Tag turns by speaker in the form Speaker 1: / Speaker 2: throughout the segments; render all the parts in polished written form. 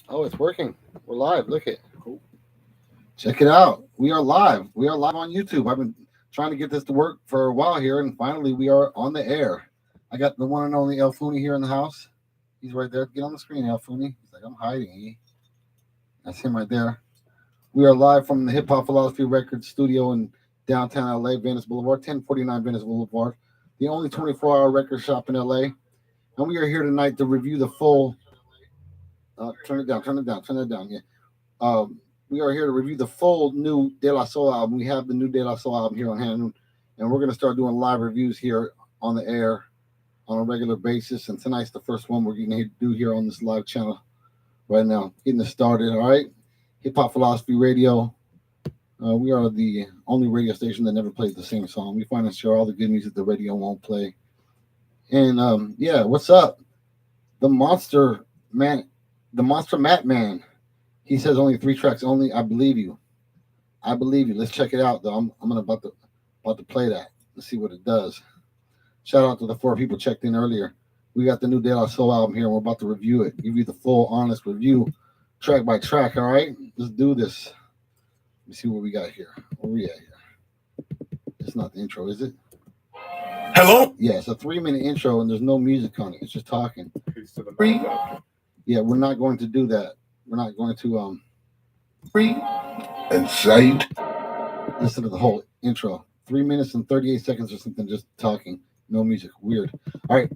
Speaker 1: Oh, it's working. We're live. Look it. Cool. Check it out. We are live. We are live on YouTube. I've been trying to get this to work for a while here, and finally we are on the air. I got the one and only El Funi here in the house. He's right there. Get on the screen, El Funi. He's like, I'm hiding. That's him right there. We are live from the HipHop Philosophy Records studio in downtown LA, Venice Boulevard, 1049 Venice Boulevard, the only 24-hour record shop in LA. And we are here tonight to review the full. Turn it down. Turn it down. Turn it down. Yeah. We are here to review the full new De La Soul album. We have the new De La Soul album here on hand, and we're going to start doing live reviews here on the air on a regular basis. And tonight's the first one we're going to do here on this live channel right now. Getting it started, all right? Hip Hop Philosophy Radio. We are the only radio station that never plays the same song. We find and share all the good music the radio won't play. And yeah, what's up? The Monster Man, the Monster Matt Man. He says only 3 tracks only. I believe you. I believe you. Let's check it out though. I'm about to play that. Let's see what it does. Shout out to the 4 people checked in earlier. We got the new De La Soul album here, and we're about to review it. Give you the full, honest review, track by track. All right, let's do this. Let me see what we got here. Where we at here? It's not the intro, is it?
Speaker 2: Hello?
Speaker 1: Yeah, it's a 3-minute intro, and there's no music on it. It's just talking. Yeah, we're not going to do that. We're not going to
Speaker 2: Free and sight.
Speaker 1: listen to the whole intro. 3 minutes and 38 seconds or something, just talking. No music. Weird. All right.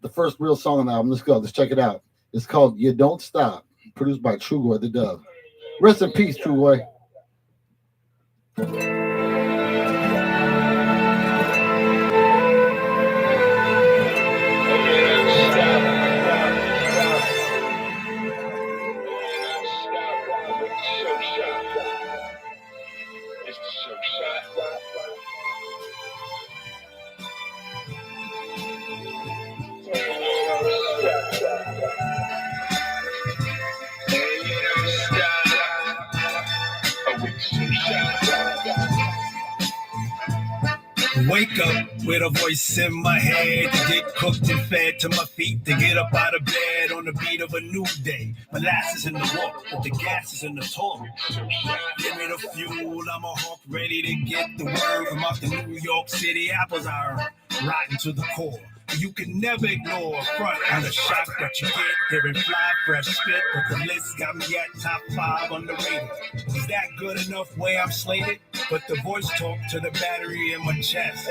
Speaker 1: The first real song on the album. Let's go. Let's check it out. It's called You Don't Stop, produced by Trugoy the Dove. Rest in peace, Trugoy.
Speaker 3: Wake up with a voice in my head to get cooked and fed to my feet, to get up out of bed on the beat of a new day. Molasses in the walk, but the gas is in the talk. Give me the fuel, I'm a hawk ready to get the word from out the New York City apples I earn, rotten to the core. You can never ignore a front and the shock that you get. Hearing fly fresh spit, but the list got me at top 5 on the radar. Is that good enough way I'm slated? But the voice talk to the battery in my chest.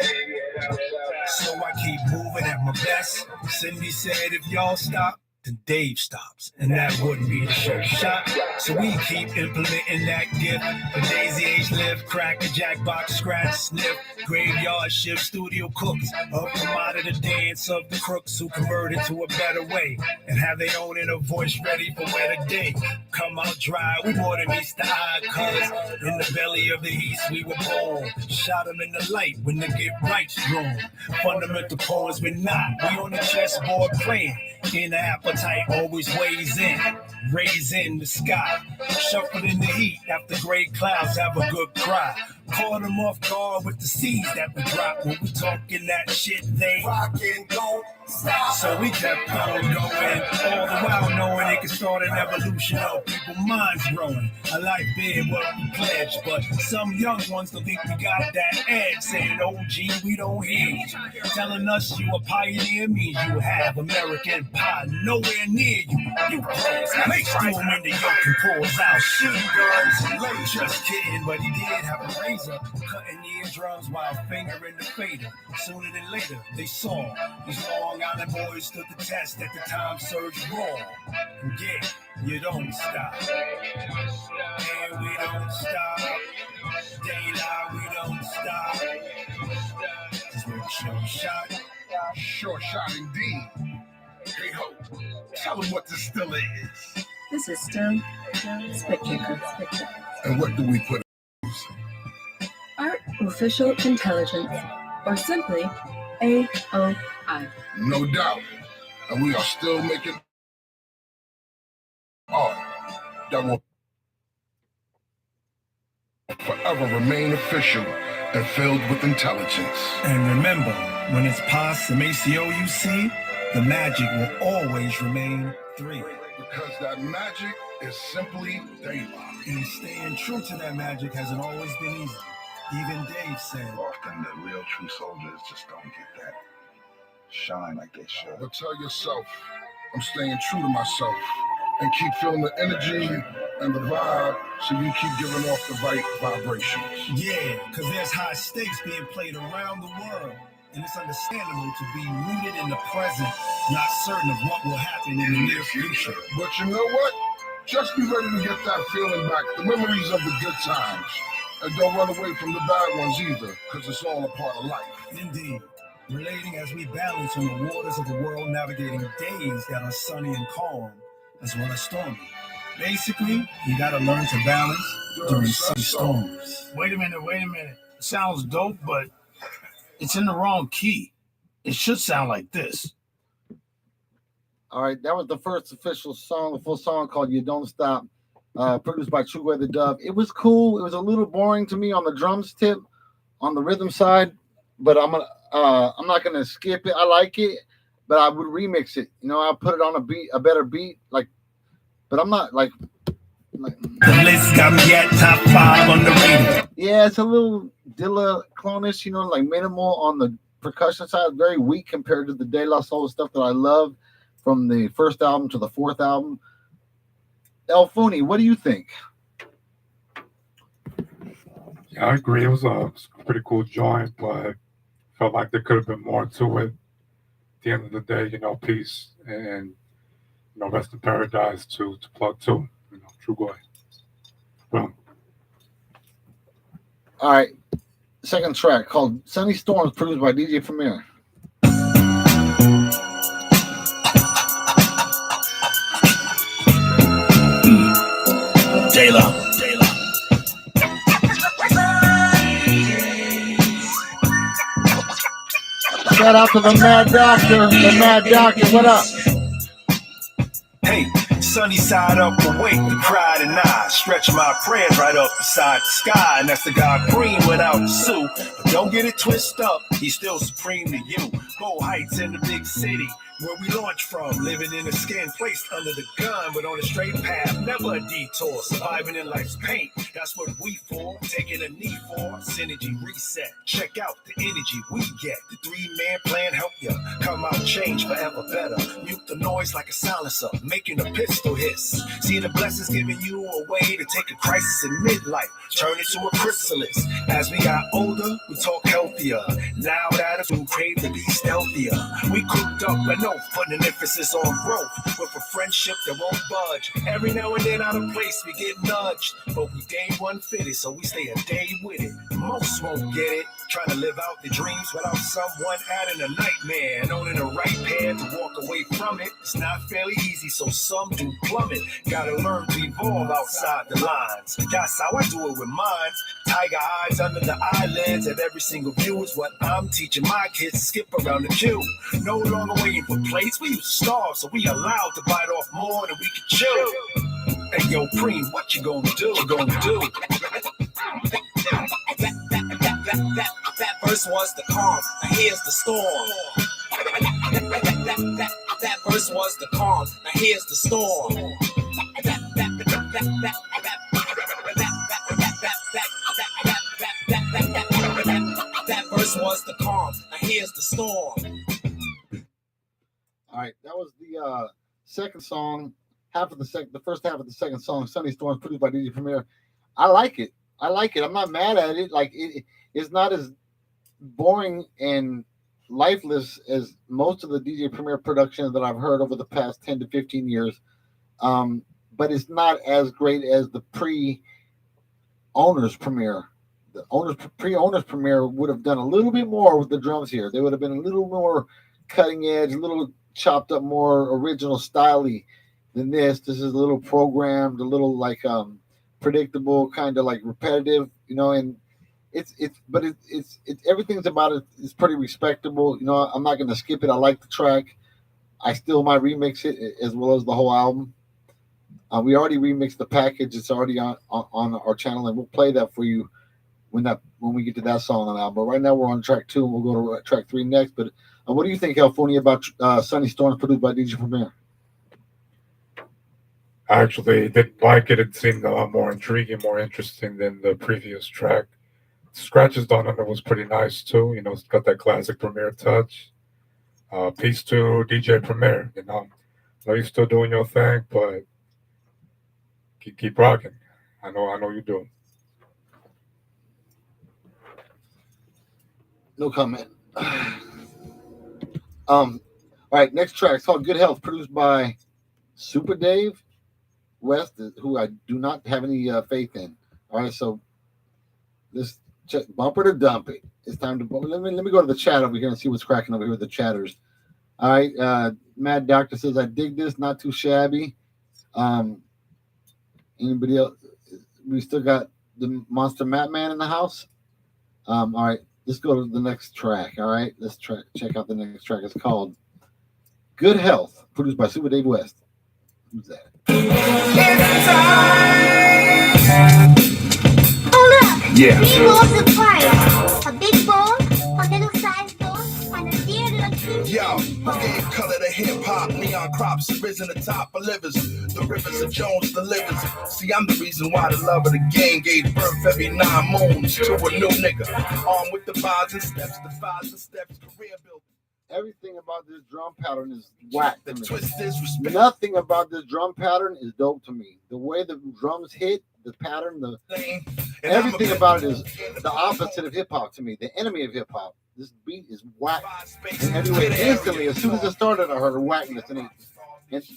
Speaker 3: So I keep moving at my best. Cindy said if y'all stop, then Dave stops, and that wouldn't be the show shot. So we keep implementing that gift. The Daisy Age live, crack a jackbox, scratch, sniff, graveyard shift, studio cooks, up from out of the dance of the crooks who converted to a better way and have their own inner voice ready for where the day come out dry. We more than meets the eye, cuz in the belly of the east we were born. Shot them in the light when the get right's drawn. Fundamental poems we're not. We on the chessboard playing. In the appetite always weighs in, raising the sky, shuffled in the heat after gray clouds have a good cry. Caught them off guard with the seeds that we drop when we talking that shit. They rockin' don't stop. So we kept on going, all the while knowing it could start an evolution of people's minds growing. A life being what we pledge, but some young ones don't think we got that edge. Saying, OG, we don't hear you. Telling us you a pioneer means you have American pie nowhere near you. You pause, make them in the yoke and pulls out shooting guns. Just kidding, but he did have a razor, cutting eardrums while fingering the fader. Sooner than later, they saw these Long Island boys stood the test at the time surged raw. And yeah, you don't stop. And we don't stop. Daylight, we don't stop. Cause we're short shot.
Speaker 2: Short shot indeed. Hey ho, tell them what this still is.
Speaker 4: This is still Spectator.
Speaker 2: And what do we put?
Speaker 4: Artificial Intelligence, or simply AOI.
Speaker 2: No doubt. And we are still making art that will forever remain official and filled with intelligence.
Speaker 3: And remember, when it's past the MACOUC, the magic will always remain 3.
Speaker 2: Because that magic is simply daylight.
Speaker 3: And staying true to that magic hasn't always been easy. Even Dave said,
Speaker 2: Often the real true soldiers just don't get that shine like they should. But tell yourself, I'm staying true to myself and keep feeling the energy and the vibe so you keep giving off the right vibrations.
Speaker 3: yeah, because there's high stakes being played around the world. And it's understandable to be rooted in the present, not certain of what will happen in the near future.
Speaker 2: But you know what? Just be ready to get that feeling back, the memories of the good times. And don't run away from the bad ones either, because it's all a part of life.
Speaker 3: Indeed. Relating as we balance on the waters of the world, navigating days that are sunny and calm, as well as stormy. Basically, you gotta learn to balance during sunny storms.
Speaker 5: Wait a minute. It sounds dope, but it's in the wrong key. It should sound like this.
Speaker 1: All right, that was the first official song, the full song called "You Don't Stop," produced by True Way the Dove. It was cool. It was a little boring to me on the drums tip, on the rhythm side, but I'm not gonna skip it. I like it, but I would remix it. You know, I'll put it on a better beat, like. But I'm not like
Speaker 3: the list got me at top 5 on the radio.
Speaker 1: Yeah, it's a little Dilla clone-ish, you know, like minimal on the percussion side, very weak compared to the De La Soul stuff that I love from the first album to the fourth album. El Funi, what do you think?
Speaker 6: Yeah, I agree. It was a pretty cool joint, but felt like there could have been more to it. At the end of the day, you know, peace and you know, rest in paradise to Plug 2, you know, True Boy. Boom.
Speaker 1: All right, second track called Sunny Storms, produced by DJ Premier.
Speaker 3: Taylor.
Speaker 1: Shout out to the Mad Doctor. What up?
Speaker 3: Hey, sunny side up, awake, the pride and I stretch my prayers right up beside the sky, and that's the God Cream without the suit. But don't get it twisted up, he's still supreme to you. Gold Heights in the big city, where we launch from, living in a skin placed under the gun, but on a straight path, never a detour, surviving in life's pain. That's what we for, taking a knee for, synergy reset. Check out the energy we get. The 3-man plan help you come out, change forever better. Mute the noise like a silencer, making a pistol hiss. See the blessings giving you a way to take a crisis in midlife, turn it to a chrysalis. As we got older, we talk healthier. Now that we crave to be stealthier. We cooped up and no, putting an emphasis on growth with a friendship that won't budge. Every now and then out of place we get nudged, but we day one fitted, so we stay a day with it. Most won't get it, trying to live out their dreams without someone adding a nightmare and owning the right path to walk away from it. It's not fairly easy, so some do plummet. Gotta learn to evolve outside the lines. That's how I do it with mine. Tiger eyes under the eyelids at every single view is what I'm teaching my kids to skip around the queue. No longer waiting for plates, we used to starve, so we allowed to bite off more than we could chew. Hey yo, Preem, what you gonna do?
Speaker 7: That verse was the calm, now here's the storm. That verse was the calm, now here's the storm. That verse was the calm, now here's the storm.
Speaker 1: All right, that was the second song, the first half of the second song, Sunny Storms, produced by DJ Premier. I like it. I'm not mad at it. Like it's not as boring and lifeless as most of the DJ Premier productions that I've heard over the past 10 to 15 years. But it's not as great as the pre-owners premiere. The pre-owners premiere would have done a little bit more with the drums here. They would have been a little more cutting edge, a little chopped up, more original style-y than this. This is a little programmed, a little like predictable, kind of like repetitive, you know, and it's everything's about it. It's pretty respectable. You know, I'm not going to skip it. I like the track. I still might remix it as well as the whole album. We already remixed the package. It's already on our channel, and we'll play that for you when we get to that song on the album. But right now we're on track 2, and we'll go to track 3 next. But what do you think, California, about Sunny Storms, produced by DJ Premier?
Speaker 6: I actually didn't like it. It seemed a lot more intriguing, more interesting than the previous track. Scratches done on it was pretty nice too. You know, it's got that classic Premier touch. Peace to DJ Premier. You know, I know you're still doing your thing, but keep rocking. I know you do.
Speaker 1: No comment. All right, next track. It's called Good Health, produced by Super Dave West, who I do not have any faith in. All right, so this bumper to dump it. It's time to let me go to the chat over here and see what's cracking over here with the chatters. All right, Mad Doctor says I dig this, not too shabby. Anybody else? We still got the Monster Map Man in the house. All right, let's go to the next track. All right, let's check out the next track. It's called Good Health, produced by Super Dave West. Who's that?
Speaker 8: Hold up!
Speaker 3: Yeah.
Speaker 8: Three more surprise. A big bone, a little sized bone, and a dear little tree.
Speaker 7: Yo, I gave color to hip hop, neon crops have risen the top of livers. The rivers of Jones delivers. See, I'm the reason why the love of the game gave birth every 9 moons to a new nigga. Armed with the vibes and steps, career build.
Speaker 1: Everything about this drum pattern is whack to
Speaker 7: The
Speaker 1: me.
Speaker 7: twist is respect.
Speaker 1: Nothing about this drum pattern is dope to me. The way the drums hit, the pattern, everything about it is the opposite of hip hop to me. The enemy of hip hop. This beat is whack in every way. Instantly, as soon as it started, I heard a whackness in it.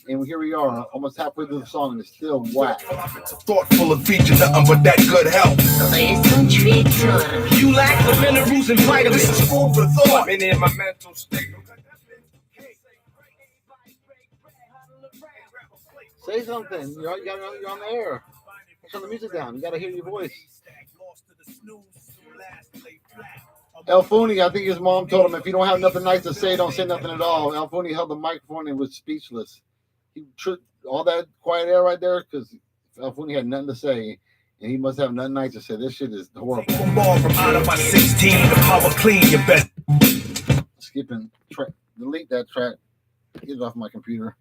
Speaker 1: And here we are, almost halfway through the song, and it's still whack.
Speaker 7: Thoughtful of feature, nothing but that good health. You lack the minerals and vitamins. This is food for thought. And in my mental state.
Speaker 1: Say something. You're on the air. Turn the music down. You got to hear your voice. El Funi, I think his mom told him, if you don't have nothing nice to say, don't say nothing at all. El Funi held the microphone and was speechless. He tripped all that quiet air right there because El Funi had nothing to say, and he must have nothing nice to say. This shit is horrible.
Speaker 7: Ball from out of my 16, the power clean your best.
Speaker 1: Skipping track, delete that track. Get it off my computer.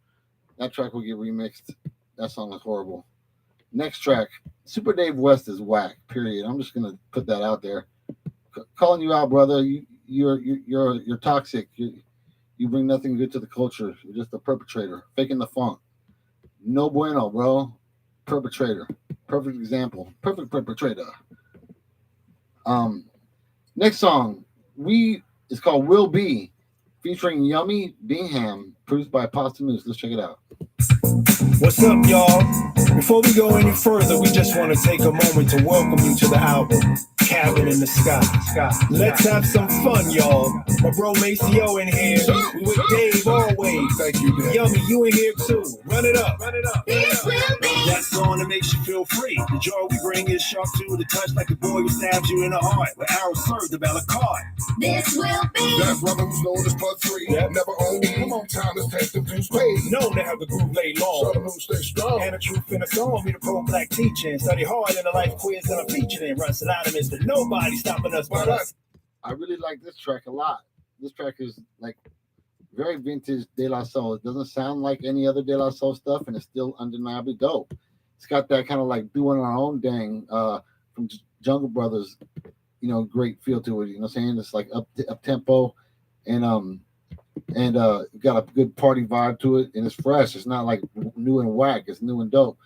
Speaker 1: That track will get remixed. That song is horrible. Next track, Super Dave West is whack. Period. I'm just gonna put that out there. Calling you out, brother. You're toxic. You bring nothing good to the culture. You're just a perpetrator, faking the funk. No bueno, bro. Perpetrator. Perfect example. Perfect perpetrator. Next song, it's called Will Be, featuring Yummy Bingham, produced by Pasta Moose. Let's check it out.
Speaker 3: What's up, y'all? Before we go any further, we just want to take a moment to welcome you to the album, Cabin in the Sky. Let's have some fun, y'all. My bro Maceo in here. We with Dave always.
Speaker 2: Thank you, Dave.
Speaker 3: Yummy, you in here too. Run it up.
Speaker 8: This will be.
Speaker 3: That song that makes you feel free. The joy we bring is sharp to the touch, like a boy who stabs you in the heart. Where arrows serve the ballot card.
Speaker 8: This will be.
Speaker 2: That brother who's known as Plug 3.
Speaker 3: Yep.
Speaker 2: Never owned me. Come on, time is testing through space.
Speaker 3: Known to have the groove laid long.
Speaker 2: Southern who stay strong.
Speaker 3: And the truth in the song, be the pro-black teaching. Study hard in the life quiz that I'm featured in. Run synonymous to nobody stopping us but us.
Speaker 1: I really like this track a lot. This track is like very vintage De La Soul. It doesn't sound like any other De La Soul stuff, and it's still undeniably dope. It's got that kind of like doing our own thing from Jungle Brothers, great feel to it. You know what I'm saying? It's like up tempo and got a good party vibe to it, and it's fresh. It's not like new and whack. It's new and dope.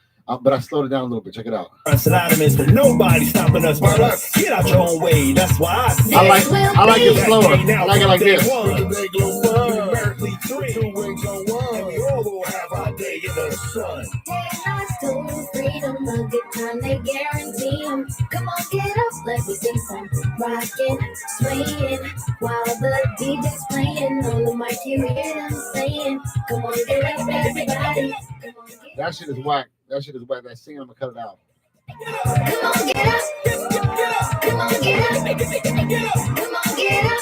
Speaker 1: But I slowed it down a little bit. Check it out.
Speaker 3: Synonymous to nobody stopping us but us. Get out your own way. That's why
Speaker 1: I like it slower. I like it like this.
Speaker 2: They glow one.
Speaker 3: Numerically 3.
Speaker 2: 2 wings on one.
Speaker 3: And we all will have our day in the sun.
Speaker 8: Freedom, a good time, they guarantee 'em. Come on, get up, let me see some rockin', swaying, while the DJ's playing on the mic. You hear them saying, "Come on, get up, everybody." Come on, get
Speaker 1: That shit is whack. That singing, I'm gonna cut it out.
Speaker 8: Come on, get up. Come on, get up. Come on, get up.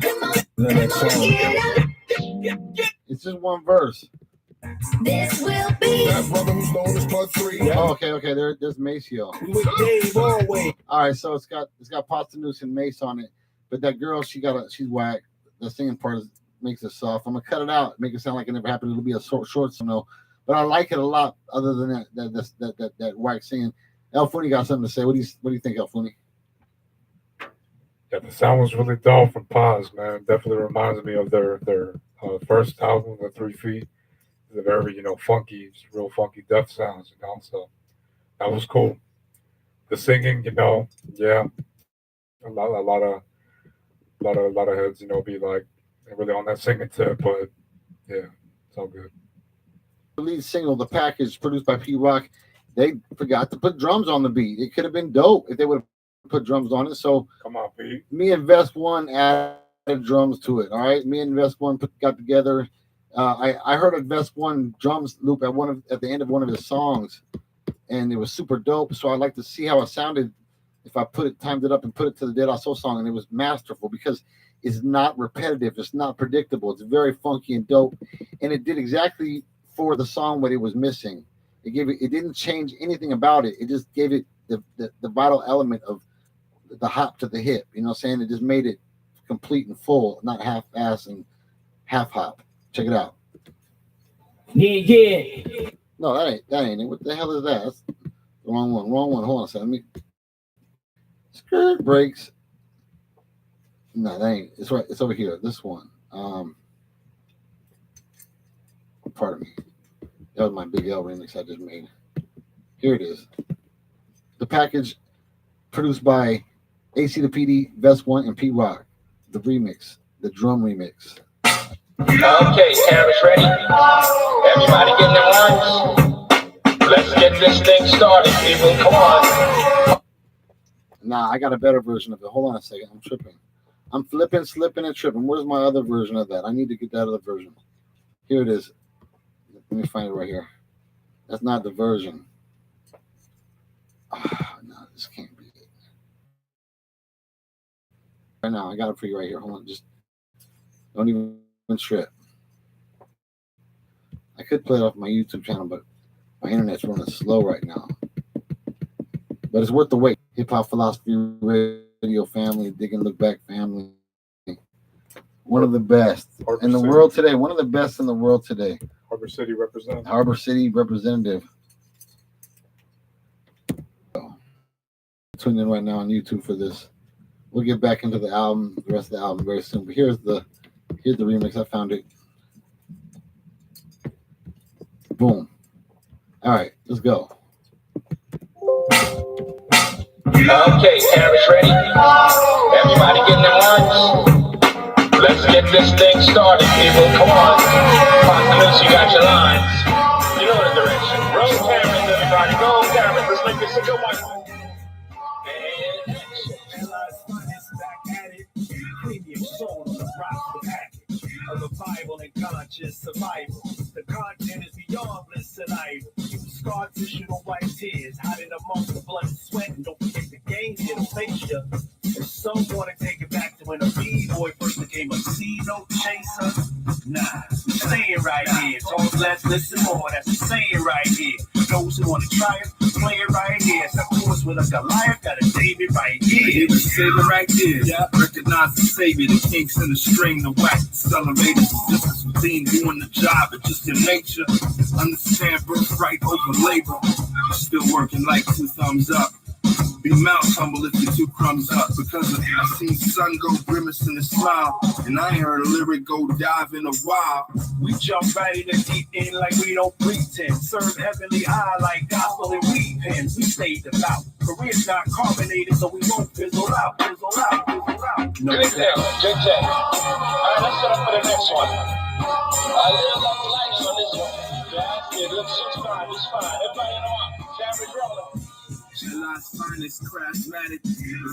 Speaker 8: Come on,
Speaker 3: The next
Speaker 8: come on,
Speaker 3: song.
Speaker 8: get up.
Speaker 1: It's just one verse.
Speaker 8: This will be.
Speaker 2: That brother who's known as Plug 3.
Speaker 3: Yeah.
Speaker 1: Oh, okay. There's Maceo.
Speaker 3: We with Dave always.
Speaker 1: All right, so it's got Pasta Noose and Mace on it, but that girl, she's whack. The singing part makes it soft. I'm gonna cut it out, make it sound like it never happened. It'll be a short, but I like it a lot. Other than that whack singing. El Funi got something to say. What do you think, El Funi?
Speaker 6: Yeah, the sound was really dull from Paz, man. Definitely reminds me of their first album, The 3 Feet. It's a very, funky, just real funky death sounds, So that was cool. The singing, yeah, a lot of heads, be like really on that singing tip, but yeah, it's all good.
Speaker 1: The lead single, The Package, produced by P Rock, they forgot to put drums on the beat. It could have been dope if they would have put drums on it. So
Speaker 6: come on, Pete.
Speaker 1: Me and Vest One added drums to it. All right, me and Vest One got together. I heard a Vest One drums loop at the end of one of his songs, and it was super dope. So I'd like to see how it sounded if I timed it up and put it to the De La Soul song, and it was masterful because it's not repetitive, it's not predictable, it's very funky and dope, and it did exactly for the song what it was missing. It didn't change anything about it. It just gave it the vital element of the hop to the hip. You know what I'm saying? It just made it complete and full, not half-ass and half-hop. Check it out.
Speaker 9: Yeah.
Speaker 1: No, that ain't it. What the hell is that? That's the wrong one. Hold on a second. Skirt breaks. No, that ain't. It's right. It's over here. This one. Pardon me. That was my Big L remix I just made. Here it is. The Package, produced by AC the PD, Vest One, and P Rock. The remix, the drum remix.
Speaker 9: Okay, cameras ready. Everybody getting their lines. Let's get this thing started, people. Come on.
Speaker 1: Nah, I got a better version of it. Hold on a second. I'm tripping. I'm flipping, slipping, and tripping. Where's my other version of that? I need to get that other version. Here it is. Let me find it right here. That's not the version. No, this can't be it. Right now, I got it for you right here. Hold on. Just don't even trip. I could play it off my YouTube channel, but my internet's running slow right now. But it's worth the wait. HipHop Philosophy Radio family, Dig and Look Back family. One of the best in the world today. One of the best in the world today.
Speaker 6: Harbor City representative.
Speaker 1: Harbor City representative. Tune in right now on YouTube for this. We'll get back into the album, the rest of the album very soon. But here's the remix. I found it. Boom. All right, let's go.
Speaker 9: Okay, cameras ready. Everybody getting their lines. Let's get this thing started, people. Come on. Apocalypse, you got your lines. You know the direction. Roll cameras, everybody. Roll cameras. Let's make this a good one. And premium soul on the rock, the package of the Bible and conscious survival. The content is beyond bliss and idle. Scar tissue on white tears, hiding amongst the blood and sweat. And don't forget the game here to face you. If some want to take it back to when a B-boy first became a C-note chaser, nah, I'm staying right here. Talk less, listen more. That's the saying right here. Those who want to try it, play it right here. Step forward with a Goliath, got a David right here.
Speaker 7: The savior right there. Yeah. Recognize the savior, the kinks in the string, the whack accelerators. Distance between doing the job, it's just your nature. Understand birthright over labor. Still working like 2 thumbs up. Be mouth humble if you're 2 crumbs up. Because I seen sun go grimace in a smile, and I ain't heard a lyric go dive in a while.
Speaker 9: We jump right in the deep end like we don't pretend. Serve heavenly high like gospel and weed pens. We stay devout. Career's not carbonated, so we won't fizzle out. No, good day. Alright, let's set up for the next one. A little love lighting on this one. Yeah, it looks fine. It's fine. Everybody in the mark. Cameras rolling.
Speaker 7: July's finest, charismatic.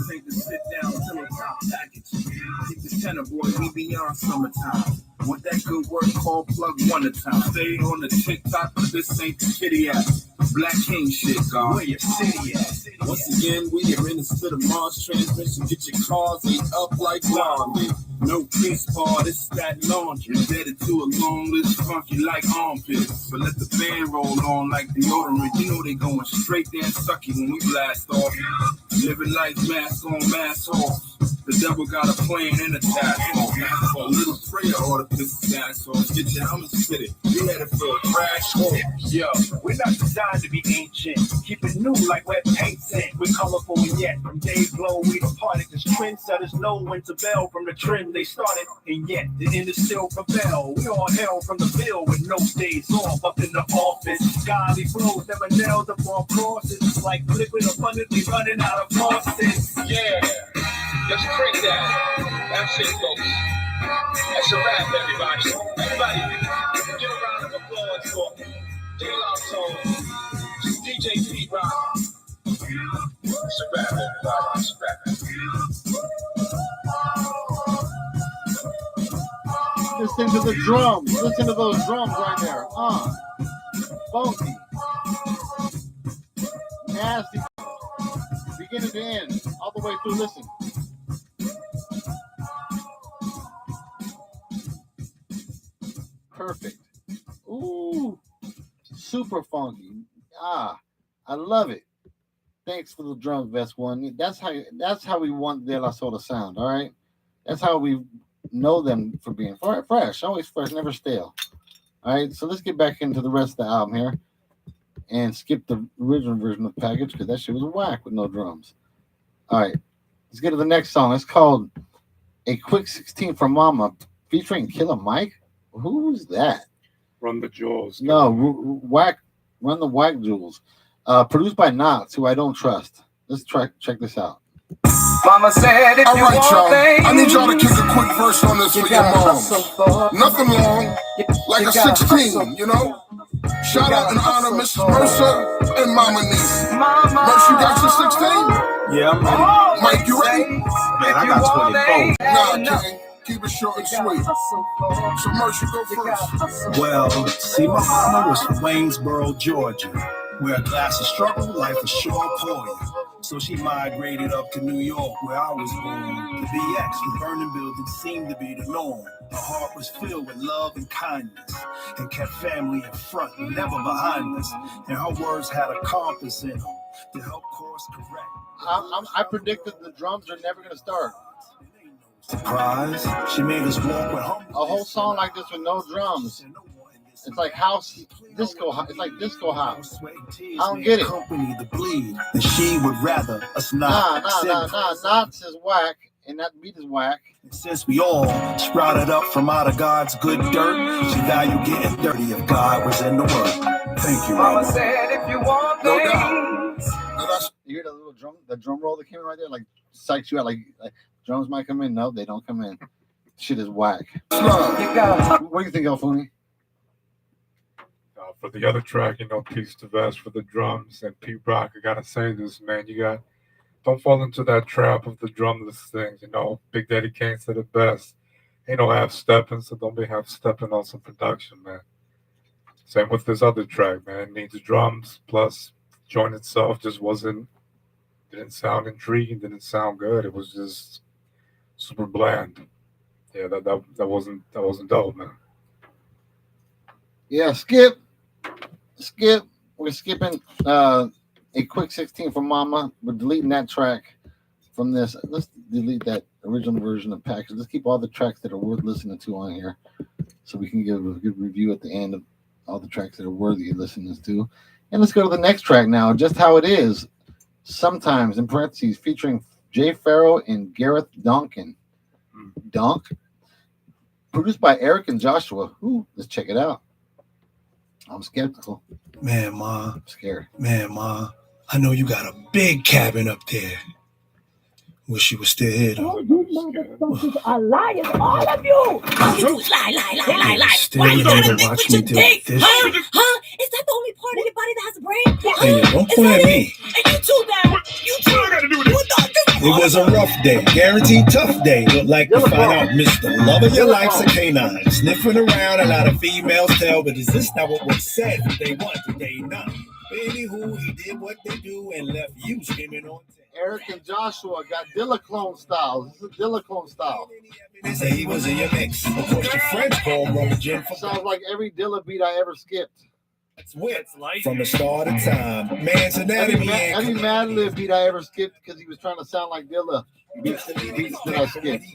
Speaker 7: Take the sit down, pillow top package. Keep the tenor boy, we beyond summertime. Want that good work, call plug one at a time. Stay on the TikTok, but this ain't the kitty app. Black King shit, God.
Speaker 9: Where your city at?
Speaker 7: Once again, we are in the spit of Mars transmission. Get your cars ate up like laundry. No peace part, it's that laundry. Indebted to a long list, funky like armpits. But let the band roll on like deodorant. You know they going straight there and sucky when we blast off. Living life mask on, mask off. The devil got a plan and a task force. A little sprayer ought to piss the gas off. Get your helmet spit it. You headed for a crash course.
Speaker 9: Yo, we're not designed to be ancient. Keep it new like wet paint scent. We're colorful and yet from day glow we departed. Cause trendsetters know when to bail from the trend they started. And yet the end is still prevail. We all hail from the bill with no days off up in the office. Godly flows never nailed up on crosses. It's like liquid abundantly running out of faucets.
Speaker 10: Yeah, just break that. That's it, folks. That's a wrap, everybody. Everybody, give a round of applause for De La Soul, DJ P-Rock. It's a wrap, everybody. It's a wrap.
Speaker 1: Listen to the drums. Listen to those drums right there. Funky. Nasty. Beginning to end. All the way through. Listen. Perfect. Ooh. Super funky. I love it. Thanks for the drum vest one. That's how we want De La Soul to sound, all right? That's how we know them for being fresh, always fresh, never stale. All right, so let's get back into the rest of the album here and skip the original version of the package because that shit was whack with no drums. All right, let's get to the next song. It's called A Quick 16 for Mama featuring Killer Mike. Who's that?
Speaker 6: Run the Jewels.
Speaker 1: No, Run the Whack Jewels. Produced by Knox, who I don't trust. Let's check this out.
Speaker 7: Mama said if
Speaker 2: All
Speaker 7: you
Speaker 2: right,
Speaker 7: want
Speaker 2: y'all.
Speaker 7: things,
Speaker 2: I need y'all to kick a quick verse on this for your moms. Nothing long, like a 16, you know? Shout out and honor Mrs. Mercer and Mama Niece. Mercer, you got your 16?
Speaker 9: Yeah, I'm ready.
Speaker 2: Mike, you ready?
Speaker 9: Man, I got 24.
Speaker 2: Nah, King. Keep it short and sweet. So, Mercer, go first.
Speaker 9: Well, see, my mama was from Waynesboro, Georgia, where a glass of struggle, life was sure pour you. So she migrated up to New York, where I was born. The BX, the burning building, seemed to be the norm. Her heart was filled with love and kindness, and kept family in front, never behind us. And her words had a compass in them to help course correct.
Speaker 1: I predicted the drums are never going to start.
Speaker 9: Surprise, she made us walk with her.
Speaker 1: A whole song like this with no drums. It's like house disco. It's like disco house. I don't get it.
Speaker 9: Company to bleed, and she would rather us
Speaker 1: Nah.
Speaker 9: not.
Speaker 1: Knots is whack, and that beat is whack.
Speaker 9: Since we all sprouted up from out of God's good dirt, she valued getting dirty if God was in the work. Thank you, Mama.
Speaker 7: said if you want things.
Speaker 1: You hear the little drum roll that came in right there, like psychs you out, like drums might come in. No, they don't come in. Shit is whack. What do you think, Elfuni?
Speaker 6: For the other track, Peace to Vest for the drums and Pete Rock, I gotta say this, man, don't fall into that trap of the drumless things, Big Daddy Kane said it best. Ain't no half-stepping, so don't be half-stepping on some production, man. Same with this other track, man. It needs drums, plus joint itself just didn't sound intriguing, didn't sound good. It was just super bland. Yeah, that wasn't dope, man.
Speaker 1: Yeah, skip. We're skipping A Quick 16 for Mama. We're deleting that track from this. Let's delete that original version of the package. Let's keep all the tracks that are worth listening to on here so we can give a good review at the end of all the tracks that are worthy of listening to. And let's go to the next track now, Just How It Is. Sometimes, in parentheses, featuring Jay Farrow and Gareth Donkin. Donk. Produced by Eric and Joshua. Ooh, let's check it out. I'm skeptical.
Speaker 9: Man, Ma.
Speaker 1: I'm scared.
Speaker 9: Man, Ma. I know you got a big cabin up there. Wish you was still here, though.
Speaker 11: Oh, you motherfuckers are liars, all of you.
Speaker 12: Oh, you do lie.
Speaker 9: Still
Speaker 12: Why you gotta
Speaker 9: here to
Speaker 12: lick
Speaker 9: watch
Speaker 12: with
Speaker 9: me
Speaker 12: your
Speaker 9: do
Speaker 12: dick?
Speaker 9: this
Speaker 12: Huh?
Speaker 9: shit?
Speaker 12: Huh? Is that the only part of your body that has a brain?
Speaker 9: Hey, don't
Speaker 12: Is
Speaker 9: point
Speaker 12: that
Speaker 9: at
Speaker 12: it?
Speaker 9: me.
Speaker 12: And you too, now. You too. I gotta do with this.
Speaker 9: It was a rough day, guaranteed tough day. Look like to find out Mr. Love of your life's a canine. Sniffing around, a lot of females tell, but is this not what was said from day one to day 9? Anywho, he did what they do and left you screaming on tape.
Speaker 1: Eric and Joshua got Dilla clone style. This is Dilla clone style.
Speaker 9: They say he was in your mix. Of course, your friends call him rummaging for.
Speaker 1: Sounds like every Dilla beat I ever skipped.
Speaker 7: From the start of time, man's anatomy ain't
Speaker 1: Any Mad Lib beat I ever skipped because he was trying to sound like Dilla beats that I skipped.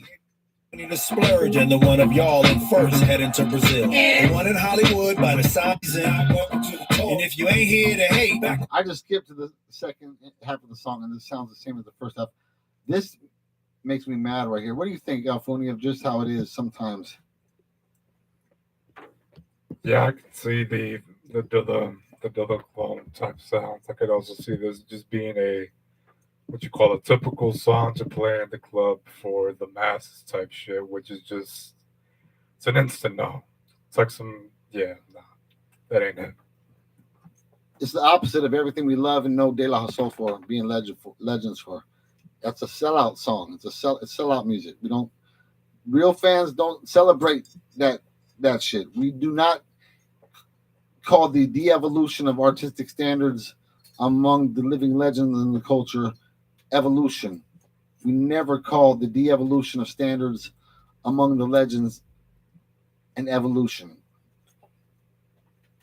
Speaker 7: the splurge and the one of y'all in first heading to Brazil. The one in Hollywood by the size and if you ain't here to hate,
Speaker 1: I just skipped to the second half of the song and this sounds the same as the first half. This makes me mad right here. What do you think, Alfoni, of just how it is sometimes?
Speaker 6: Yeah, I can see the Dilla clone type sounds. I could also see this just being a what you call a typical song to play in the club for the masses type shit, which is just it's an instant no. It's like that ain't it.
Speaker 1: It's the opposite of everything we love and know De La Soul for, being legends for. That's a sellout song. It's sellout music. Real fans don't celebrate that shit. We do not call the de-evolution of artistic standards among the living legends in the culture evolution. We never call the de-evolution of standards among the legends an evolution.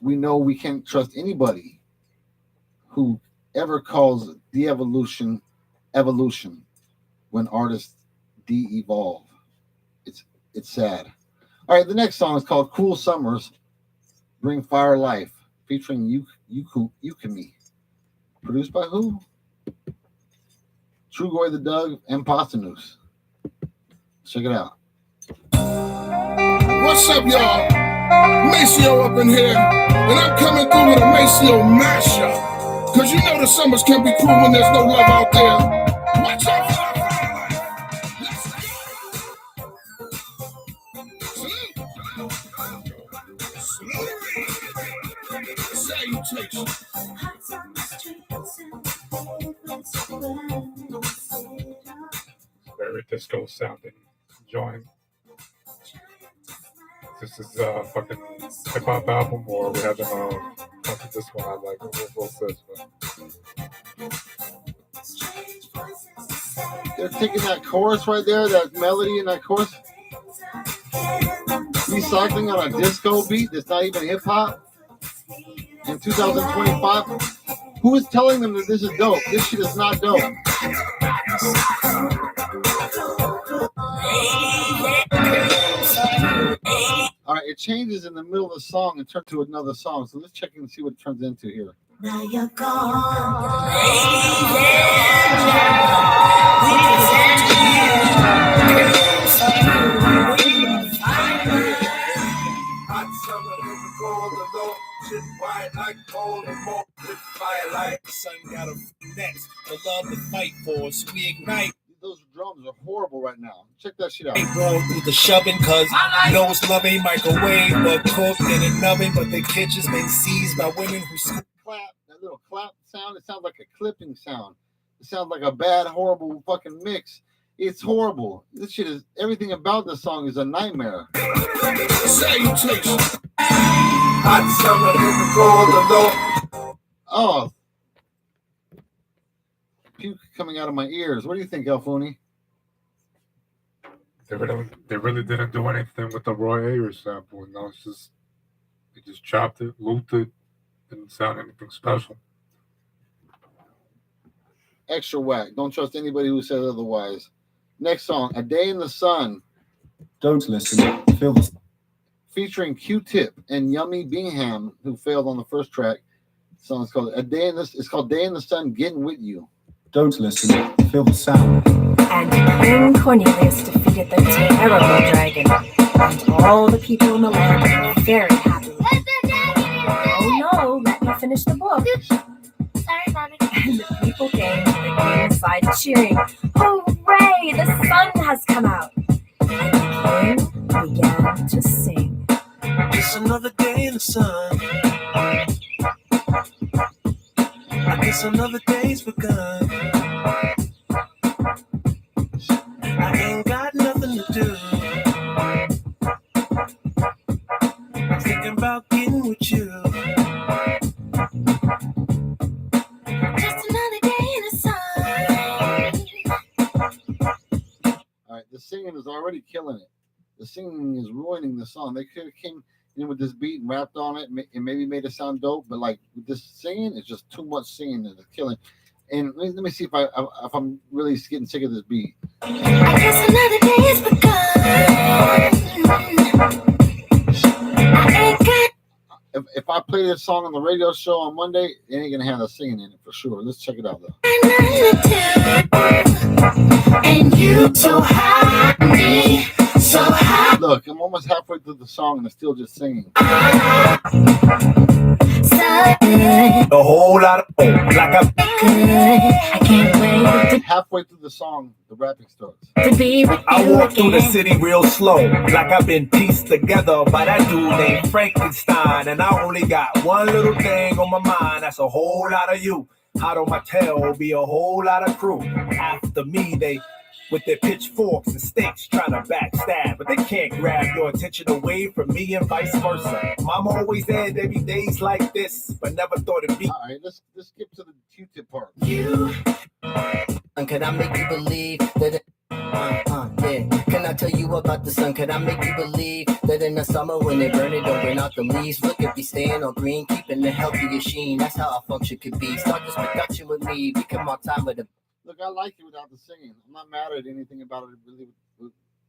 Speaker 1: We know we can't trust anybody who ever calls de-evolution evolution when artists de-evolve. It's sad. All right, the next song is called Cool Summers, Bring Fire Life, featuring Yukimi. Produced by who? Trugoy the Doug and Pastanus. Check it out.
Speaker 2: What's up, y'all? Maceo up in here, and I'm coming through with a Maceo mashup. Cause you know the summers can be cruel when there's no love out there. Watch out for that fire life. Salutation.
Speaker 6: Very disco sounding joint. This is a fucking hip hop album, or we haven't fucking this one I like. We'll see.
Speaker 1: They're taking that chorus right there, that melody in that chorus, recycling on a disco beat that's not even hip hop in 2025. Who is telling them that this is dope? This shit is not dope. All right, it changes in the middle of the song and turns to another song. So let's check and see what it turns into here.
Speaker 8: Now you're gone.
Speaker 7: Sun got a next, the love to fight for, so we ignite.
Speaker 1: Those drums are horrible right now. Check that shit out.
Speaker 7: They blow through the shoving, cause you know it's love ain't microwave, but cooked in an oven, but the kitchen's been seized by women who
Speaker 1: clap. That little clap sound, it sounds like a clipping sound. It sounds like a bad, horrible fucking mix. It's horrible. This shit is, everything about this song is a nightmare.
Speaker 2: Salutation.
Speaker 7: Hot summer in the cold alone.
Speaker 1: Oh. Puke coming out of my ears. What do you think, Alfoni?
Speaker 6: They really didn't do anything with the Roy Ayers sample. No, it's just they just chopped it, looped it, didn't sound anything special.
Speaker 1: Extra whack. Don't trust anybody who says otherwise. Next song, A Day in the Sun.
Speaker 13: Don't listen. Feel the...
Speaker 1: Featuring Q-Tip and Yummy Bingham, who failed on the first track. The song is called It's called Day in the Sun, Getting With You.
Speaker 13: Don't listen. Feel the sound.
Speaker 4: And King Cornelius defeated the terrible dragon, and all the people in the land were very happy. Oh no, let me finish the book.
Speaker 8: Sorry, Mommy.
Speaker 4: And the people came to the king's side cheering, "Hooray, the sun has come out!" And the king began to sing.
Speaker 3: It's another day in the sun. I guess another day's begun. I ain't got nothing to do. I'm thinking about getting with you.
Speaker 8: Just another day in the sun.
Speaker 1: All right, the singing is already killing it. The singing is ruining the song. They could have came with this beat and rapped on it, and maybe made it sound dope. But like with this singing, it's just too much singing and it's killing. And let me see if I'm really getting sick of this beat.
Speaker 8: I guess another day is begun. I ain't got.
Speaker 1: If I play this song on the radio show on Monday, it ain't gonna have the singing in it for sure. Let's check it out though.
Speaker 8: And you so high, me so high.
Speaker 1: Look, I'm almost halfway through the song and it's still just singing.
Speaker 8: A
Speaker 9: whole lot of like a
Speaker 8: I can't wait
Speaker 1: halfway through the song, the rapping starts.
Speaker 8: to be with you
Speaker 9: I walk through the
Speaker 8: again.
Speaker 9: city real slow, like I've been pieced together by that dude named Frankenstein. And I only got one little thing on my mind, that's a whole lot of you. Hot on my tail be a whole lot of crew. After me, they with their pitchforks and sticks trying to backstab, but they can't grab your attention away from me and vice versa. Mama always said there be days like this, but never thought it'd be.
Speaker 1: All right, let's skip to the Q-tip part.
Speaker 8: You.
Speaker 14: And could I make you believe that yeah. Can I tell you about the sun? Could I make you believe that in the summer when they burn it, don't burn out the leaves? Look at me staying on green, keeping the healthy sheen. That's how our function could be. Start this production with me. We come on time with the.
Speaker 1: Look, I like it without the singing. I'm not mad at anything about it really,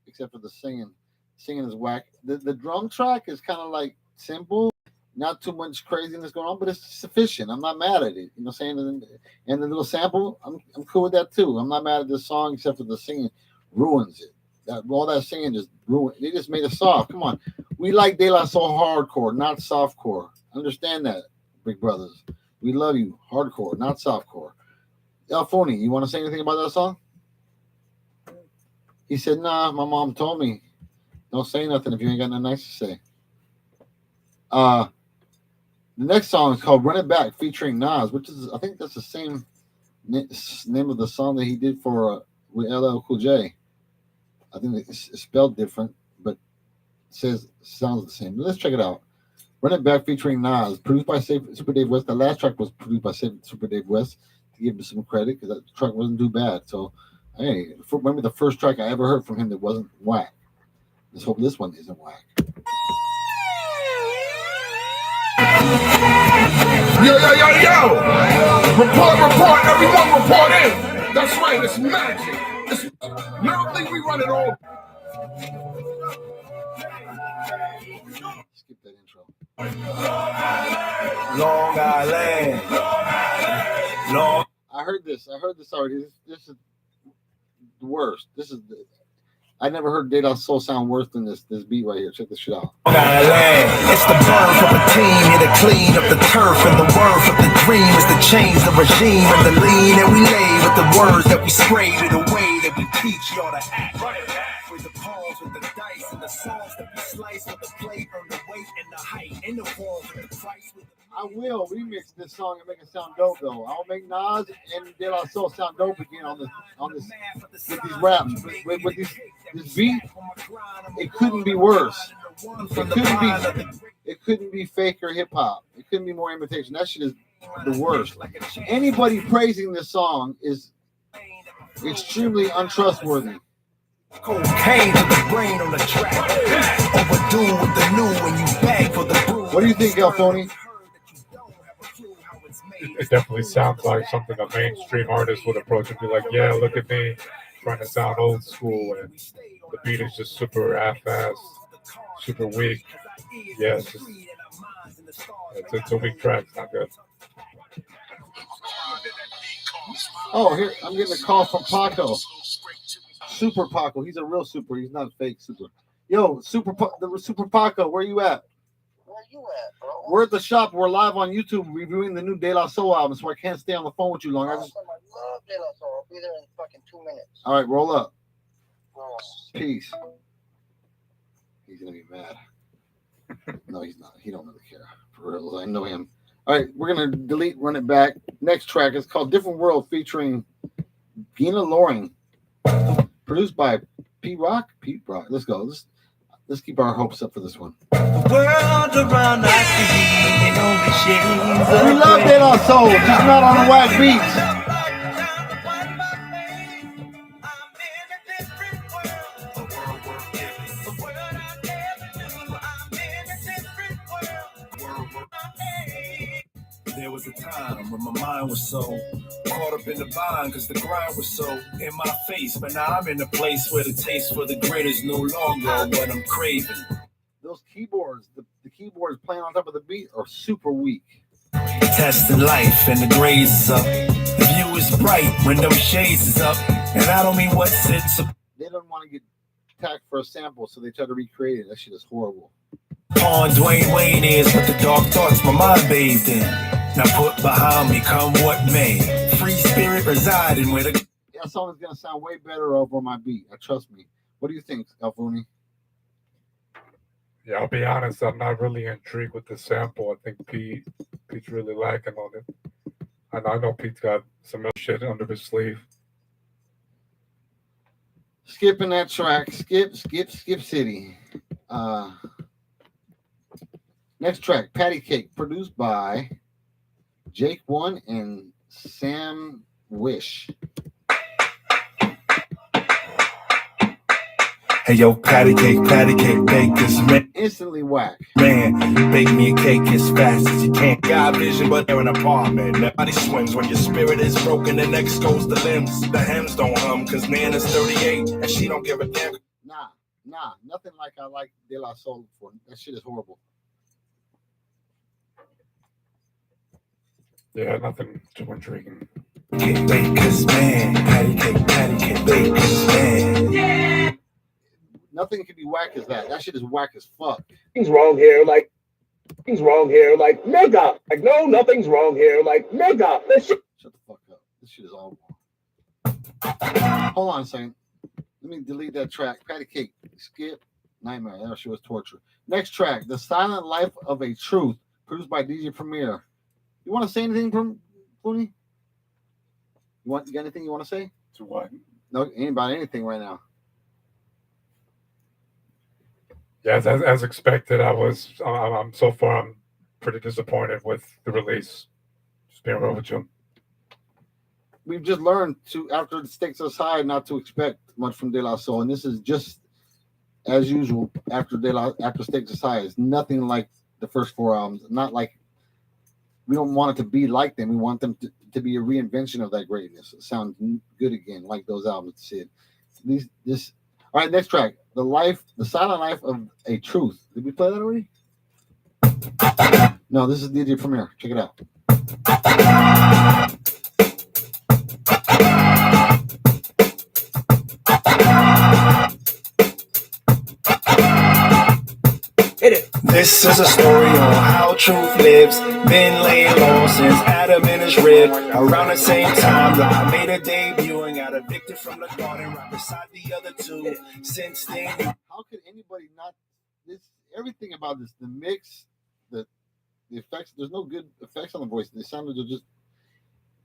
Speaker 1: except for the singing. Singing is whack. The drum track is kind of like simple, not too much craziness going on, but it's sufficient. I'm not mad at it. You know what I'm saying? And the little sample, I'm cool with that too. I'm not mad at this song except for the singing ruins it. All that singing just ruined. They just made it soft. Come on, we like De La Soul hardcore, not softcore. Understand that, big brothers. We love you, hardcore, not softcore. Phony, you want to say anything about that song? He said, nah, my mom told me, don't say nothing if you ain't got nothing nice to say. The next song is called Run It Back featuring Nas, which is, I think that's the same name of the song that he did for with LL Cool J. I think it's spelled different, but sounds the same. Let's check it out. Run It Back featuring Nas, produced by Super Dave West. The last track was produced by Super Dave West, to give him some credit, because that track wasn't too bad. So, hey, remember the first track I ever heard from him that wasn't whack. Let's hope this one isn't whack.
Speaker 2: Yo! Report! Everyone report in! That's right, it's magic. Lyrically, we run it all.
Speaker 1: Skip that intro.
Speaker 9: Long Island. Long.
Speaker 1: I heard this already. This is the worst. I never heard De La Soul sound worse than this beat right here. Check this shit out.
Speaker 9: Long Island. It's the birth of a team here to clean up the turf, and the worth of the dream is to change the regime and the lean that we lay with the words that we spray to the way that we teach y'all to act. With the palms, with the dice, and the songs that we slice with the plate, earn the weight and the height, and the form with the price.
Speaker 1: I will remix this song and make it sound dope though. I'll make Nas and De La Soul sound dope again on this with these raps. With this beat, it couldn't be worse. It couldn't be fake or hip hop. It couldn't be more imitation. That shit is the worst. Anybody praising this song is extremely untrustworthy.
Speaker 9: Cocaine to the brain on the track. Overdue with the new when you beg for the brew.
Speaker 1: What do you think, Phony?
Speaker 6: It definitely sounds like something a mainstream artist would approach and be like, yeah, look at me trying to sound old school, and the beat is just super half-assed, super weak. Yeah, it's a weak track. It's not good.
Speaker 1: Oh, here, I'm getting a call from Paco. Super Paco. He's a real super. He's not fake super. Yo, Super Paco, where you at?
Speaker 15: Where you at, bro?
Speaker 1: We're at the shop. We're live on YouTube reviewing the new De La Soul album, so I can't stay on the phone with you long.
Speaker 15: I love De La Soul. I'll be there in fucking 2 minutes.
Speaker 1: All right, roll up.
Speaker 15: Bro.
Speaker 1: Peace. He's gonna be mad. No, he's not. He don't really care. For real, I know him. All right, we're gonna delete Run It Back. Next track is called Different World featuring Gina Loring. Produced by Pete Rock. Let's go. Let's keep our hopes up for this one.
Speaker 3: The world around us is only shades of
Speaker 1: We love De La Soul, just not on the whack beats.
Speaker 3: a world different. was a time when my mind was so caught up in the bind, cause the grind was so in my face. But now I'm in a place where the taste for the grit is no longer what I'm craving.
Speaker 1: Those keyboards, the keyboards playing on top of the beat are super weak.
Speaker 3: Testing life and the graze is up. The view is bright when them shades is up. And I don't mean what sits up.
Speaker 1: They don't want to get tagged for a sample, so they try to recreate it. That shit is horrible.
Speaker 3: On Dwayne Wayne is what the dark thoughts my mind bathed in. Now put behind me, come what may. Free spirit residing where the...
Speaker 1: That song is going to sound way better over my beat. Trust me. What do you think, Alfuni?
Speaker 6: Yeah, I'll be honest. I'm not really intrigued with the sample. I think Pete's really lacking on it. And I know Pete's got some shit under his sleeve.
Speaker 1: Skipping that track. Skip City. Next track, Patty Cake, produced by Jake One and Sam Wish.
Speaker 3: Hey yo, patty cake, bakers, man.
Speaker 1: Instantly whack.
Speaker 3: Man, bake me a cake as fast as you can. Got vision, but they're an apartment. Nobody swims when your spirit is broken. The next goes the limbs. The hems don't hum, cause Nana's 38 and she don't give a damn.
Speaker 1: Nah, nothing like I like De La Soul for. That shit is horrible.
Speaker 6: Yeah, nothing too intriguing.
Speaker 3: Cake bakers, man. Patty cake, bakers, man. Yeah.
Speaker 1: Nothing can be whack as that. That shit is whack as fuck.
Speaker 16: Nothing's wrong here, like nigga. Like, no, nothing's wrong here, like nigga. This shit.
Speaker 1: Shut the fuck up. This shit is all wrong. Hold on a second. Let me delete that track. Patty Cake, Skip, Nightmare. That shit was torture. Next track, The Silent Life of a Truth, produced by DJ Premier. You want to say anything, Clooney? You got anything you want to say?
Speaker 6: To what?
Speaker 1: No, anybody, anything right now.
Speaker 6: Yes, as expected, I'm so far I'm pretty disappointed with the release. Just being real with you.
Speaker 1: We've just learned to, after the stakes are high, not to expect much from De La Soul, and this is just as usual. After stakes are high, it's nothing like the first 4 albums. Not like we don't want it to be like them. We want them to be a reinvention of that greatness. It sounds good again, like those albums said. All right, next track. The Silent Life of a Truth. Did we play that already? No, this is DJ Premier. Check it out.
Speaker 3: This is a story on how truth lives. Been laying low since Adam in his rib. Around the same time that I made a debut and got evicted from the garden right beside the other two. Since then,
Speaker 1: how could anybody not? Everything about this, the mix, the effects. There's no good effects on the voice. They sounded just.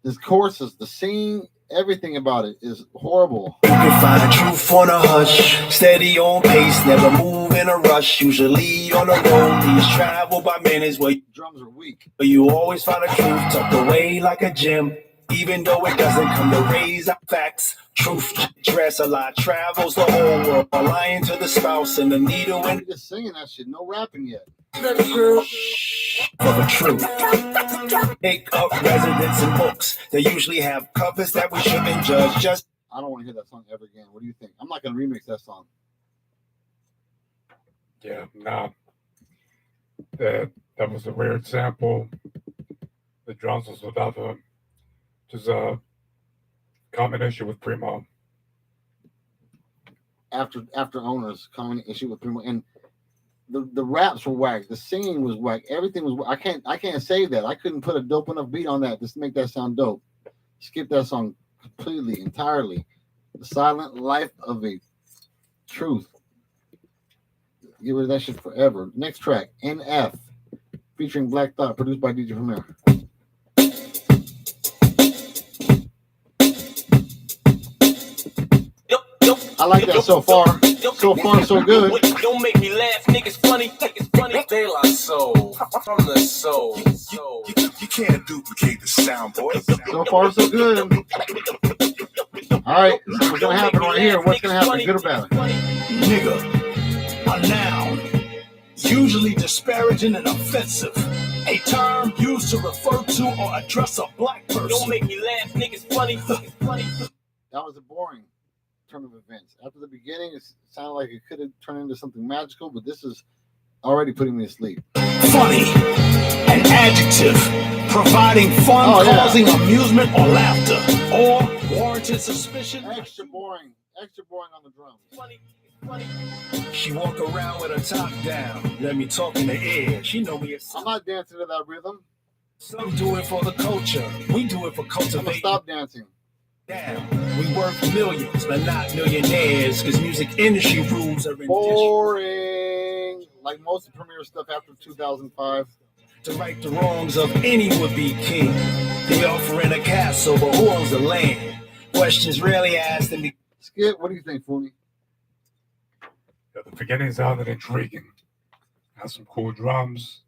Speaker 1: This chorus is the singing. Everything about it is horrible.
Speaker 3: You can find truth on a hush, steady on pace, never move in a rush. Usually on the road, these travel by minutes where
Speaker 1: drums are weak.
Speaker 3: But you always find a truth tucked away like a gem, even though it doesn't come to raise our facts. Truth dress a lot, travels the whole world, lying to the spouse and the needle and
Speaker 1: just singing that shit. No rapping yet.
Speaker 3: The truth for the truth. Make up residents and books. They usually have covers that we shouldn't judge. Just
Speaker 1: I don't want to hear that song ever again. What do you think? I'm not gonna remix that song.
Speaker 6: Yeah, nah. That was a weird sample. The drums was without just a common issue with Primo.
Speaker 1: After Owners, common issue with Primo, and the raps were whack. The singing was whack. Everything was whack. I can't say that. I couldn't put a dope enough beat on that just to make that sound dope. Skip that song completely, entirely. The Silent Life of a Truth. Get rid of that shit forever. Next track, NF, featuring Black Thought, produced by DJ Premier. I like that so far. So far, so good.
Speaker 17: Don't make me laugh, niggas funny. It's funny. De La Soul, from the soul.
Speaker 7: You can't duplicate the sound, boy.
Speaker 1: So far, so good. All right, so what's gonna happen right here? What's gonna happen? Good or bad?
Speaker 5: Nigga, a noun, usually disparaging and offensive.
Speaker 9: A term used to refer to or address a black person.
Speaker 17: Don't make me laugh, niggas funny.
Speaker 1: That was a boring turn of events. After the beginning, it sounded like it could have turned into something magical, but this is already putting me to sleep.
Speaker 9: Funny, an adjective, providing fun, causing amusement or laughter, or warranted suspicion.
Speaker 1: Extra boring on the drums.
Speaker 9: She walk around with her top down. Let me talk in the air. She know me.
Speaker 1: I'm not dancing to that rhythm.
Speaker 9: Some do it for the culture. We do it for cultivating.
Speaker 1: I'm gonna stop dancing.
Speaker 9: Damn, we worth millions, but not millionaires, because music industry rules are
Speaker 1: boring. Like most of Premiere stuff after 2005.
Speaker 9: To right the wrongs of any would-be king. They offering a castle, but who owns the land? Questions rarely asked in the...
Speaker 1: Skip, what do you think, Fooney?
Speaker 6: Yeah, the beginning sounded intriguing. Had some cool drums,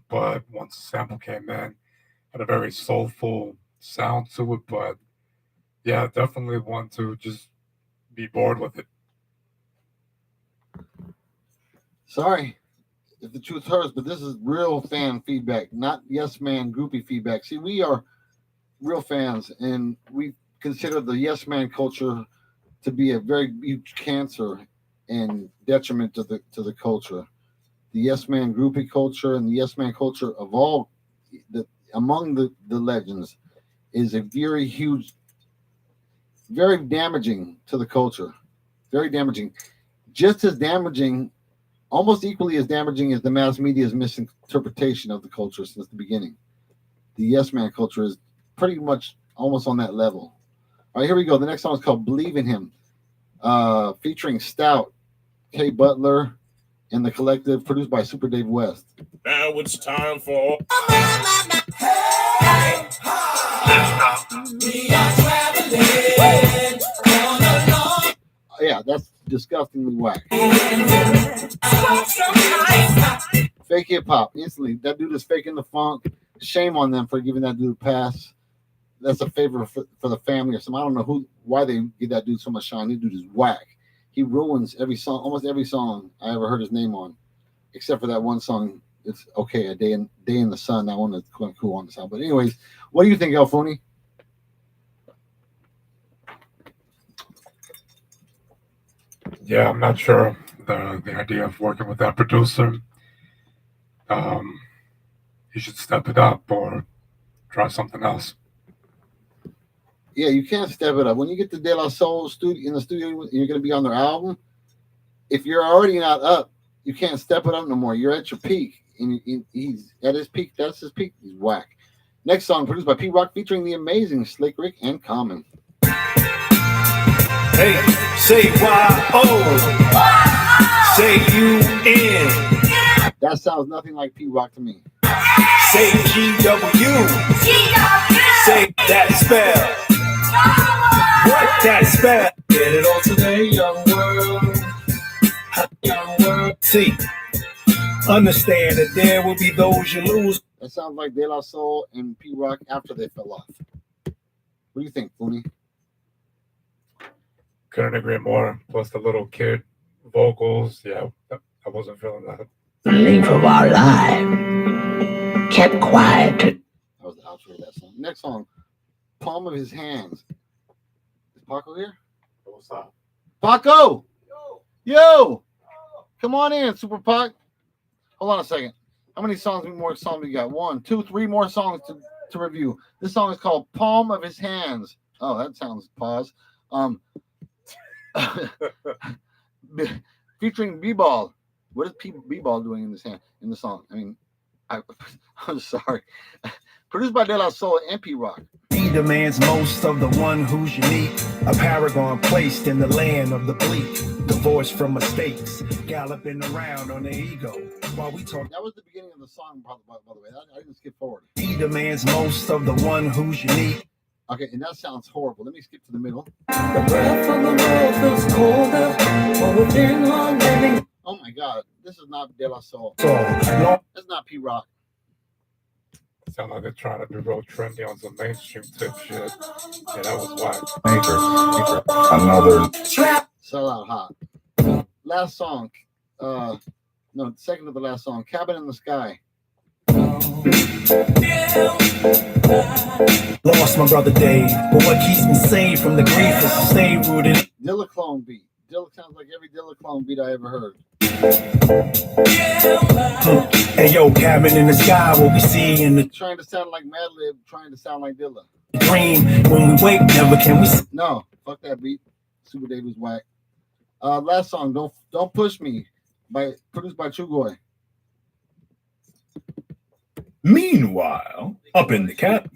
Speaker 6: but once the sample came in, had a very soulful sound to it, but yeah, definitely want to just be bored with it.
Speaker 1: Sorry if the truth hurts, but this is real fan feedback, not yes man groupie feedback. See, we are real fans, and we consider the yes man culture to be a very huge cancer and detriment to the culture. The yes man groupie culture and the yes man culture of all among the legends is a very huge, very damaging to the culture. Very damaging. Just as damaging, almost equally as damaging as the mass media's misinterpretation of the culture since the beginning. The yes man culture is pretty much almost on that level. All right, here we go. The next song is called Believe in Him, featuring Stout, K. Butler, and the Collective, produced by Super Dave West.
Speaker 18: Now it's time for...
Speaker 1: Yeah, that's disgustingly whack. Fake hip hop instantly. That dude is faking the funk. Shame on them for giving that dude a pass. That's a favor for the family or something. I don't know why they give that dude so much shine. This dude is whack. He ruins every song, almost every song I ever heard his name on, except for that one song. It's okay, A Day in the Sun. That one is quite cool on the sound. But anyways, what do you think, Alfoni?
Speaker 6: Yeah, I'm not sure the idea of working with that producer. He should step it up or try something else.
Speaker 1: Yeah, you can't step it up. When you get to De La Soul studio in the studio, you're going to be on their album. If you're already not up, you can't step it up no more. You're at your peak, and he's at his peak. That's his peak. He's whack. Next song produced by P Rock, featuring the amazing Slick Rick and Common.
Speaker 9: Hey, say Y-O, say U-N.
Speaker 1: That sounds nothing like P Rock to me.
Speaker 9: Say G-W, say that spell. What that spell? Get it all today, young world. See, understand that there will be those you lose.
Speaker 1: That sounds like De La Soul and P Rock after they fell off. What do you think, Fooney?
Speaker 6: Couldn't agree more. Plus the little kid vocals. Yeah, I wasn't feeling that.
Speaker 19: Leave of our life. Kept quiet.
Speaker 1: That was the outro of that song. Next song, Palm of His Hands. Is Paco here?
Speaker 6: What's up?
Speaker 1: Paco! Yo! Come on in, Super Pac. Hold on a second. How many more songs we got? 1, 2, 3 more songs to review. This song is called Palm of His Hands. Oh, that sounds pause. Featuring B-Ball. What is B-Ball doing in the song? I mean, I'm sorry. Produced by De La Soul and P Rock.
Speaker 9: He demands most of the one who's unique, a paragon placed in the land of the bleak, divorced from mistakes, galloping around on their ego. While we talk,
Speaker 1: that was the beginning of the song, by the way. I didn't skip forward.
Speaker 9: He demands most of the one who's unique.
Speaker 1: Okay, and that sounds horrible. Let me skip to the middle.
Speaker 12: The breath of the world feels colder, but within our living.
Speaker 1: Oh my God, this is not De La Soul. That's not P Rock.
Speaker 6: Sound like they're trying to be real trendy on some mainstream tip shit. Yeah, that was whack.
Speaker 2: Maker. Another
Speaker 1: Sell Out Hot. Last song. No, second to the last song. Cabin in the Sky.
Speaker 3: Lost my brother Dave, but what keeps me sane from the grief is to stay rooted.
Speaker 1: Dilla clone beat. Dilla sounds like every Dilla clone beat I ever heard.
Speaker 3: Hey yo, cabin in the sky, what we see in the
Speaker 1: trying to sound like Madlib, trying to sound like Dilla.
Speaker 3: Dream when we wake, never can we.
Speaker 1: No, fuck that beat. Super Dave was whack. Last song, Don't Push Me, produced by Trugoy.
Speaker 3: Meanwhile, up in the cat.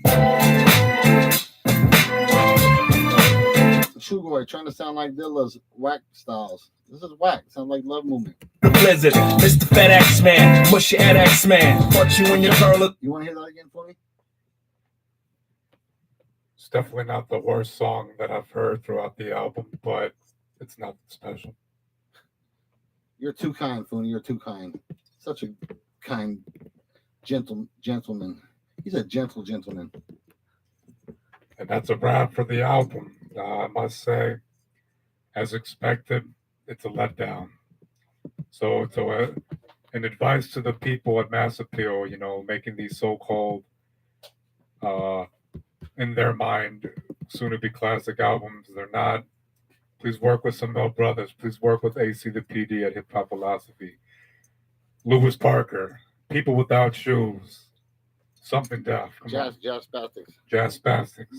Speaker 1: Trugoy trying to sound like Dilla's whack styles. This is whack. Sounds like Love Movement.
Speaker 3: The Blizzard, Mr. FedEx Man, Mushy FedEx Man. Put you in your curler.
Speaker 1: You want to hear that again for me?
Speaker 6: It's definitely not the worst song that I've heard throughout the album, but it's not special.
Speaker 1: You're too kind, Fooney. You're too kind. Such a kind gentleman. He's a gentle gentleman.
Speaker 6: And that's a wrap for the album. I must say, as expected, it's a letdown. So an advice to the people at Mass Appeal, making these so-called, in their mind, soon-to-be classic albums. They're not. Please work with some Mel Brothers. Please work with AC the PD at HipHop Philosophy. Lewis Parker, People Without Shoes, Something Deaf.
Speaker 1: Jazz Spastics.
Speaker 6: Jazz Spastics.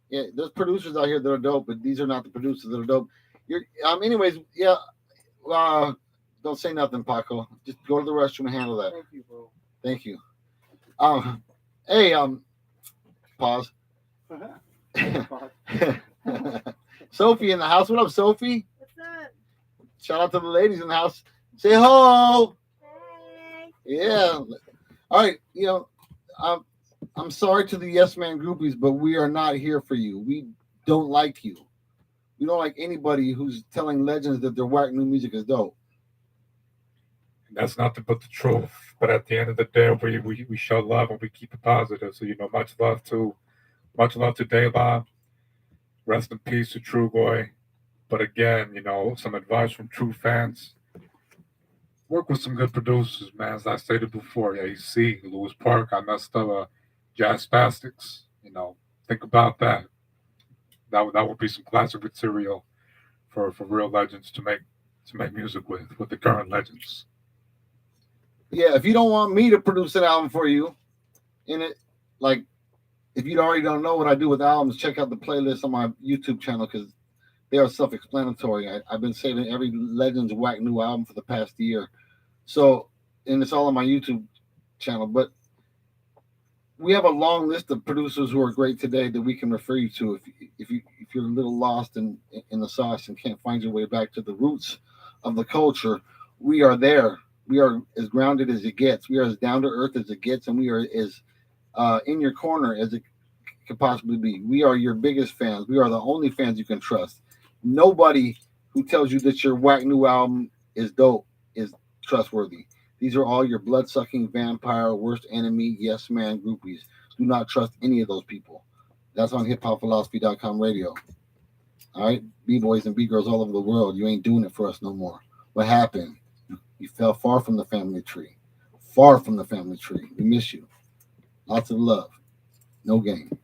Speaker 1: Yeah, there's producers out here that are dope, but these are not the producers that are dope. Anyways, yeah. Don't say nothing, Paco. Just go to the restroom and handle that.
Speaker 20: Thank you, bro.
Speaker 1: Thank you. Hey, pause. Sophie in the house. What up, Sophie?
Speaker 20: What's up?
Speaker 1: Shout out to the ladies in the house. Say ho.
Speaker 20: Hey.
Speaker 1: Yeah. All right. I'm sorry to the Yes Man groupies, but we are not here for you. We don't like you. We don't like anybody who's telling legends that their whack new music is dope.
Speaker 6: That's nothing but the truth. But at the end of the day, we show love and we keep it positive. So much love to De La. Rest in peace to Trugoy. But again, some advice from true fans. Work with some good producers, man. As I stated before, AC, Lewis Park, I messed up Jazz Spastics. Think about that. That would be some classic material for real legends to make music with the current legends.
Speaker 1: Yeah, if you don't want me to produce an album for you, if you already don't know what I do with albums, check out the playlist on my YouTube channel because they are self-explanatory. I've been saving every Legends whack new album for the past year. So, and it's all on my YouTube channel. But we have a long list of producers who are great today that we can refer you to if you're a little lost in the sauce and can't find your way back to the roots of the culture. We are there. We are as grounded as it gets. We are as down to earth as it gets, and we are as in your corner as it could possibly be. We are your biggest fans. We are the only fans you can trust. Nobody who tells you that your whack new album is dope is trustworthy. These are all your blood-sucking vampire, worst enemy, yes man groupies. Do not trust any of those people. That's on hiphopphilosophy.com radio. All right, B-boys and B-girls all over the world, you ain't doing it for us no more. What happened? You fell far from the family tree. Far from the family tree. We miss you. Lots of love. No game.